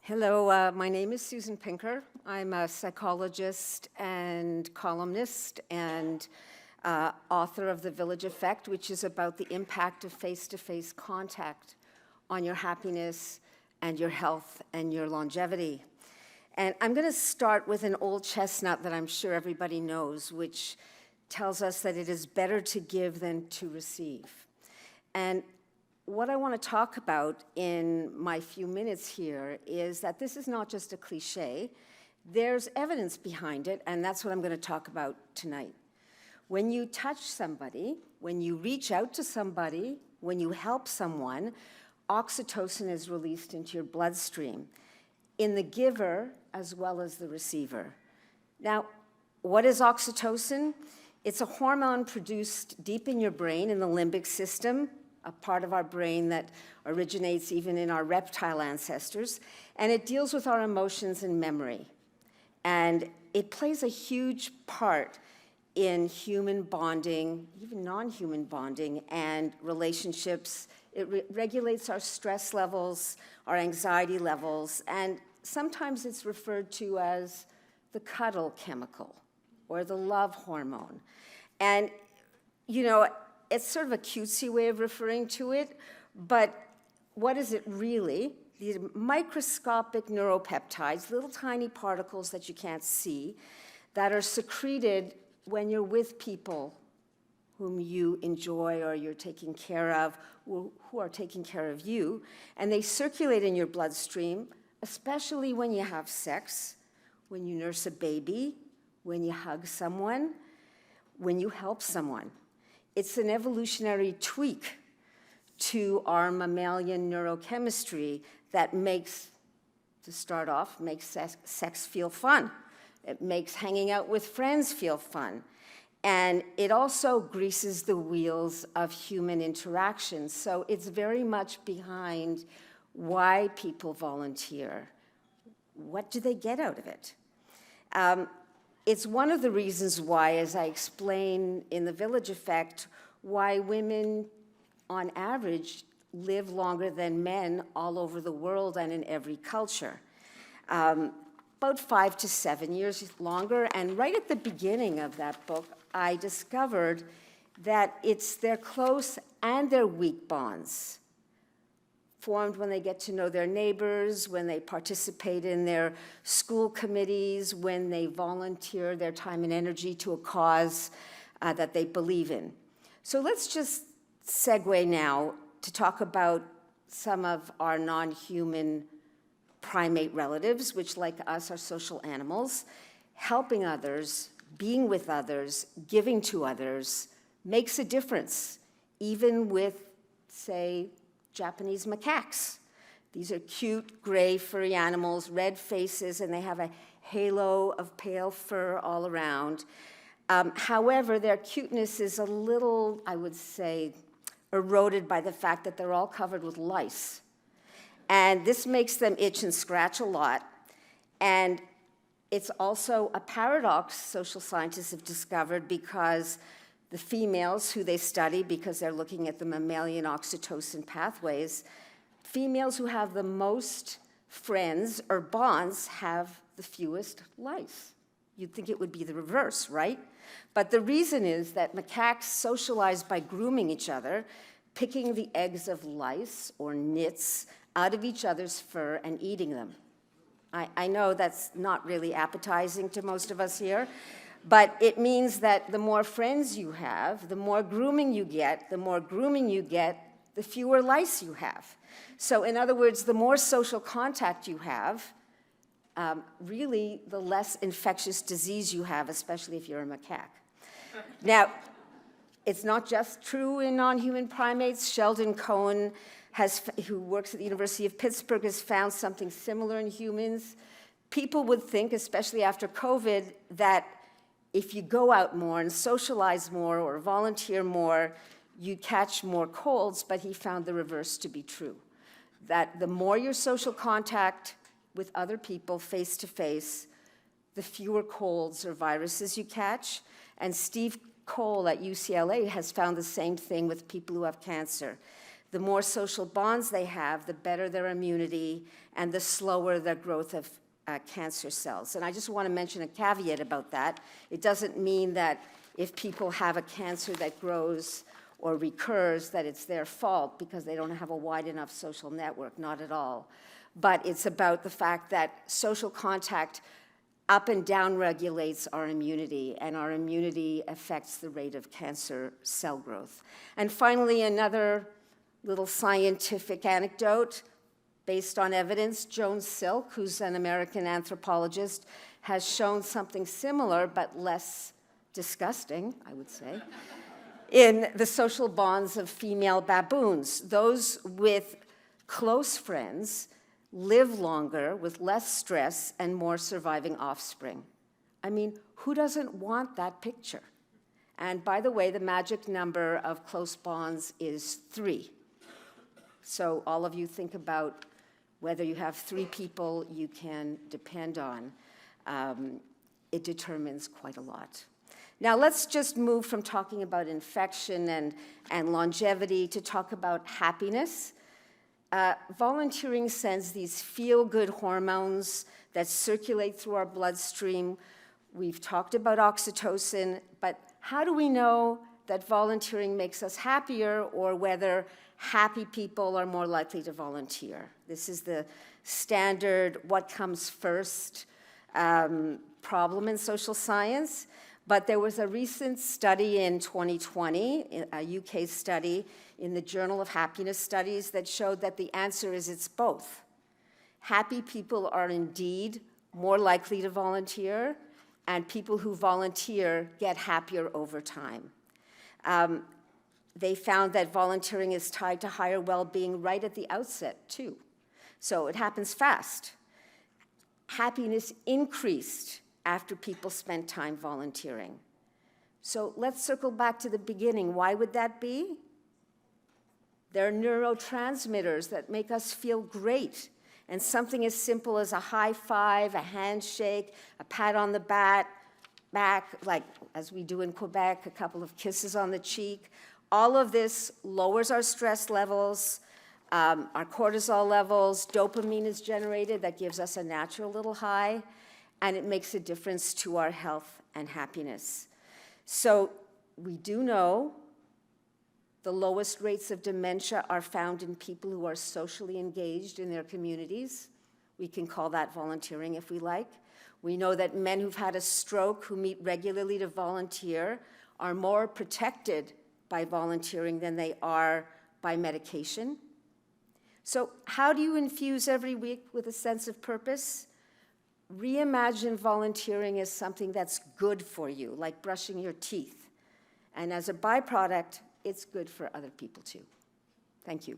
Hello, my name is Susan Pinker. I'm a psychologist and columnist and author of The Village Effect, which is about the impact of face-to-face contact on your happiness and your health and your longevity. And I'm going to start with an old chestnut that I'm sure everybody knows, which tells us that it is better to give than to receive. And what I want to talk about in my few minutes here is that this is not just a cliche. There's evidence behind it, and that's what I'm going to talk about tonight. When you touch somebody, when you reach out to somebody, when you help someone, oxytocin is released into your bloodstream, in the giver as well as the receiver. Now, what is oxytocin? It's a hormone produced deep in your brain, in the limbic system, a part of our brain that originates even in our reptile ancestors, and it deals with our emotions and memory. And it plays a huge part in human bonding, even non-human bonding, and relationships. It regulates our stress levels, our anxiety levels, and sometimes it's referred to as the cuddle chemical or the love hormone. And, you know, it's sort of a cutesy way of referring to it, but what is it really? These microscopic neuropeptides, little tiny particles that you can't see, that are secreted when you're with people whom you enjoy or you're taking care of, who are taking care of you, and they circulate in your bloodstream, especially when you have sex, when you nurse a baby, when you hug someone, when you help someone. It's an evolutionary tweak to our mammalian neurochemistry that makes, to start off, makes sex feel fun. It makes hanging out with friends feel fun. And it also greases the wheels of human interaction. So it's very much behind why people volunteer. What do they get out of it? It's one of the reasons why, as I explain in The Village Effect, why women, on average, live longer than men all over the world and in every culture. About 5 to 7 years longer. And right at the beginning of that book, I discovered that it's their close and their weak bonds, formed when they get to know their neighbors, when they participate in their school committees, when they volunteer their time and energy to a cause that they believe in. So let's just segue now to talk about some of our non-human primate relatives, which like us are social animals. Helping others, being with others, giving to others makes a difference, even with, say, Japanese macaques. These are cute, gray, furry animals, red faces, and they have a halo of pale fur all around. However, their cuteness is a little, I would say, eroded by the fact that they're all covered with lice. And this makes them itch and scratch a lot. And it's also a paradox social scientists have discovered, because the females who they study, because they're looking at the mammalian oxytocin pathways, females who have the most friends or bonds have the fewest lice. You'd think it would be the reverse, right? But the reason is that macaques socialize by grooming each other, picking the eggs of lice or nits out of each other's fur and eating them. I know that's not really appetizing to most of us here, but it means that the more friends you have, the more grooming you get, the fewer lice you have. So in other words, the more social contact you have, really the less infectious disease you have, especially if you're a macaque. Now, it's not just true in non-human primates. Sheldon Cohen, who works at the University of Pittsburgh, has found something similar in humans. People would think, especially after COVID, that if you go out more and socialize more or volunteer more, you catch more colds, but he found the reverse to be true. That the more your social contact with other people face to face, the fewer colds or viruses you catch. And Steve Cole at UCLA has found the same thing with people who have cancer. The more social bonds they have, the better their immunity and the slower the growth of cancer cells. And I just want to mention a caveat about that. It doesn't mean that if people have a cancer that grows or recurs, that it's their fault because they don't have a wide enough social network, not at all. But it's about the fact that social contact up and down regulates our immunity, and our immunity affects the rate of cancer cell growth. And finally, another little scientific anecdote based on evidence. Joan Silk, who's an American anthropologist, has shown something similar but less disgusting, I would say, in the social bonds of female baboons. Those with close friends live longer with less stress and more surviving offspring. I mean, who doesn't want that picture? And by the way, the magic number of close bonds is 3. So all of you think about whether you have 3 people you can depend on. It determines quite a lot. Now let's just move from talking about infection and longevity to talk about happiness. Volunteering sends these feel-good hormones that circulate through our bloodstream. We've talked about oxytocin, but how do we know that volunteering makes us happier, or whether happy people are more likely to volunteer? This is the standard what comes first problem in social science. But there was a recent study in 2020, a UK study in the Journal of Happiness Studies, that showed that the answer is it's both. Happy people are indeed more likely to volunteer, and people who volunteer get happier over time. They found that volunteering is tied to higher well-being right at the outset, too. So it happens fast. Happiness increased after people spent time volunteering. So let's circle back to the beginning. Why would that be? There are neurotransmitters that make us feel great. And something as simple as a high five, a handshake, a pat on the back, like as we do in Quebec, a couple of kisses on the cheek, all of this lowers our stress levels, our cortisol levels, dopamine is generated that gives us a natural little high, and it makes a difference to our health and happiness. So we do know the lowest rates of dementia are found in people who are socially engaged in their communities. We can call that volunteering if we like. We know that men who've had a stroke who meet regularly to volunteer are more protected by volunteering than they are by medication. So how do you infuse every week with a sense of purpose? Reimagine volunteering as something that's good for you, like brushing your teeth. And as a byproduct, it's good for other people too. Thank you.